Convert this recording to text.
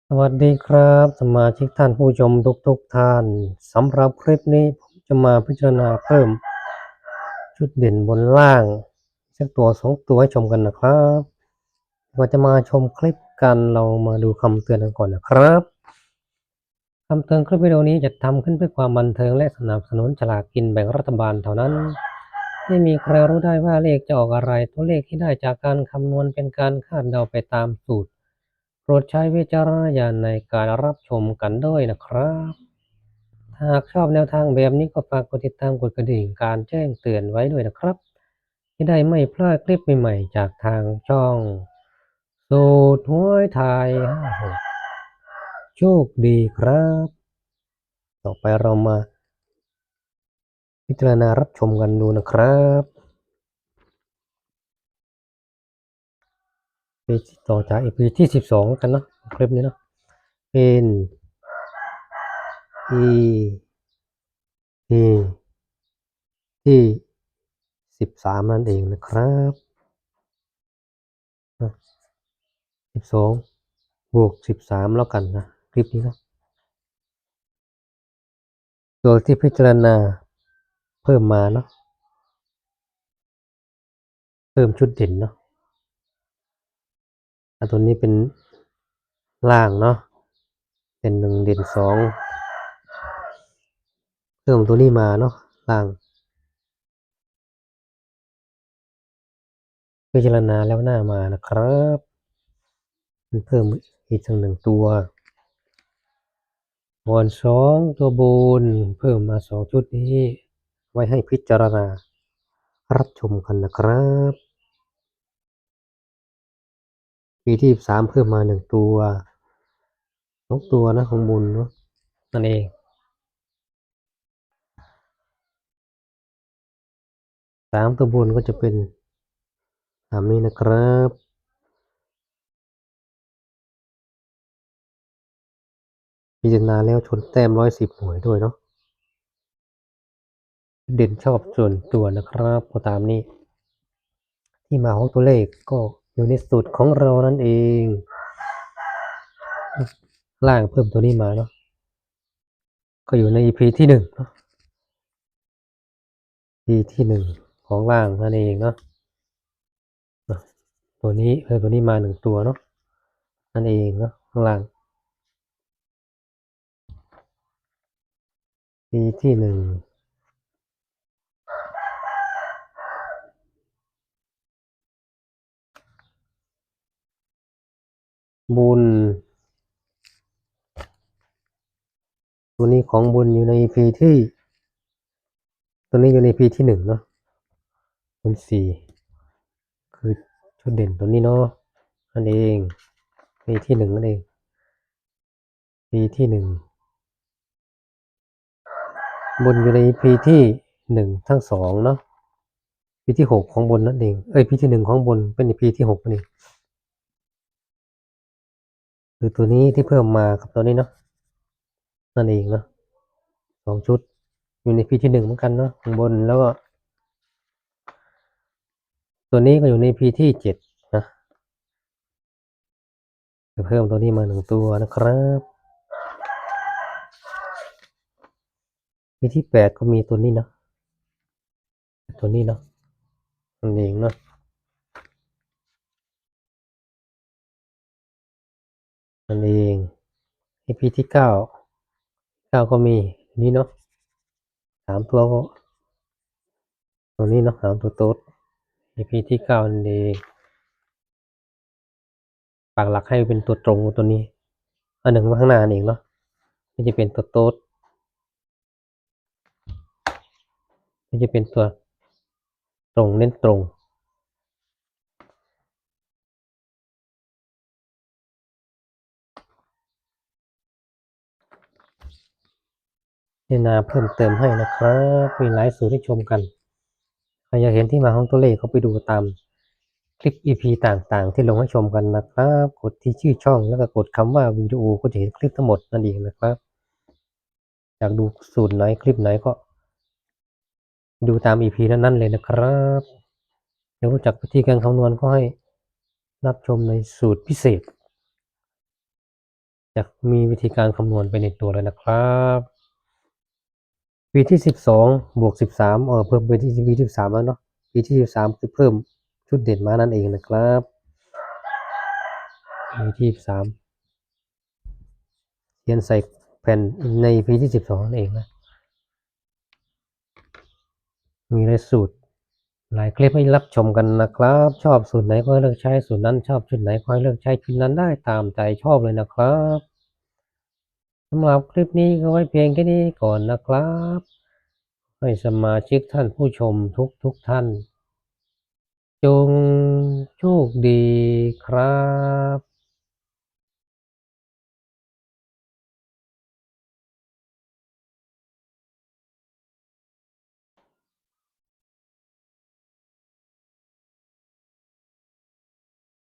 สวัสดีครับสมาชิกท่านผู้ชมทุกท่านสำหรับคลิปนี้ผมจะมาพิจารณาเพิ่มจุดเด่นบนล่างสักตัวสองตัวให้ชมกันนะครับก่อนจะมาชมคลิปกันเรามาดูคำเตือนกันก่อนนะครับคำเตือนคลิปวิดีโอนี้จะทำขึ้นเพื่อความบันเทิงและสนับสนุนฉลากกินแบ่งรัฐบาลเท่านั้นไม่มีใครรู้ได้ว่าเลขจะออกอะไรตัวเลขที่ได้จากการคำนวณเป็นการคาดเดาไปตามสูตรโปรดใช้วิจารณญาณในการรับชมกันด้วยนะครับหากชอบแนวทางแบบนี้ก็ฝากกดติดตามกดกระดิ่งการแจ้งเตือนไว้ด้วยนะครับจะได้ไม่พลาดคลิปใหม่ๆจากทางช่องสูตรหวยไทย56โชคดีครับต่อไปเรามาพิจารณารับชมกันดูนะครับปีต่อจากอีพีที่12กันเนาะคลิปนี้เนาะเป็นอีที่13นั่นเองนะครับ12บวก13แล้วกันนะคลิปนี้นะตัวที่พิจารณาเพิ่มมาเนาะเพิ่มชุดเด่นเนาะตัวนี้เป็นล่างเนาะเป็น1เด่น2เพิ่มตัวนี้มาเนาะล่างพิจารณาแล้วหน้ามานะครับมันเพิ่มอีกสัก1ตัวบน2ตัวบนเพิ่มมา2ชุดนี้ไว้ให้พิจารณารับชมกันนะครับปีที่13เพิ่มมา1ตัว2ตัวนะของบนเนาะนั่นเอง3ตัวบนก็จะเป็นตามนี้นะครับพิจารณาแล้วชนแต้ม110หน่วยด้วยเนาะเด่นชอบส่วนตัวนะครับก็ตามนี้ที่มาของตัวเลขก็อยู่ในสูตรของเรานั่นเองล่างเพิ่มตัวนี้มาเนาะก็อยู่ใน EP ที่1เนาะ EP ที่1ของล่างนั่นเองเนาะตัวนี้เพิ่มตัวนี้มา1ตัวเนาะนั่นเองเนาะข้างล่าง EP ที่1บุญตัวนี้ของบุญอยู่ใน EP ที่ตัวนี้อยู่ใน EP ที่1เนาะเป็น4คือชุดเด่นตัวนี้เนาะนั่นเอง EP ที่1นั่นเอง EP ที่1บนอยู่ใน EP ที่1ทั้ง2เนาะ EP ที่6ของบนนั่นเองEP ที่1ของบนเป็น EP ที่6นั่นเองคือตัวนี้ที่เพิ่มมากับตัวนี้เนาะนั่นเองเนาะ2ชุดอยู่ใน EP ที่1เหมือนกันเนาะข้างบนแล้วก็ตัวนี้ก็อยู่ใน EP ที่7นะจะเพิ่มตัวนี้มา1ตัวนะครับ EP ที่8ก็มีตัวนี้เนาะตัวนี้เนาะนั่นเองเนาะนั่นเอง EP ที่9ก็มีนี้เนาะ3ตัวก็ตัวนี้เนาะ3ตัวโต๊ด EP ที่9นั่นเองปักหลักให้เป็นตัวตรงตัวนี้อัน1ไว้ข้างหน้านั่นเองเนาะนี่จะเป็นตัวโต๊ดนี่จะเป็นตัวตรงเน้นตรงพิจารณาเพิ่มเติมให้นะครับมีหลายสูตรให้ชมกันใครอยากเห็นที่มาของตัวเลขก็ไปดูตามคลิป EP ต่างๆที่ลงให้ชมกันนะครับกดที่ชื่อช่องแล้วก็กดคำว่าวิดีโอก็จะเห็นคลิปทั้งหมดนั่นเองนะครับอยากดูสูตรไหนคลิปไหนก็ดูตาม EP นั้นๆเลยนะครับอยากรู้จักวิธีการคำนวณก็ให้รับชมในสูตรพิเศษ จะมีวิธีการคำนวณไปในตัวเลยนะครับปีที่12บวก13เพิ่มไปที่ปีที่13แล้วเนาะปีที่13คือเพิ่มชุดเด่นมานั่นเองนะครับปีที่13เขียนใส่แผ่นในปีที่12นั่นเองนะมีหลายสูตรหลายคลิปให้รับชมกันนะครับชอบสูตรไหนก็เลือกใช้สูตรนั้นชอบชุดไหนก็เลือกใช้ชุดนั้นได้ตามใจชอบเลยนะครับสำหรับคลิปนี้ก็ไว้เพียงแค่นี้ก่อนนะครับให้สมาชิกท่านผู้ชมทุกท่านจงโชคดีครับ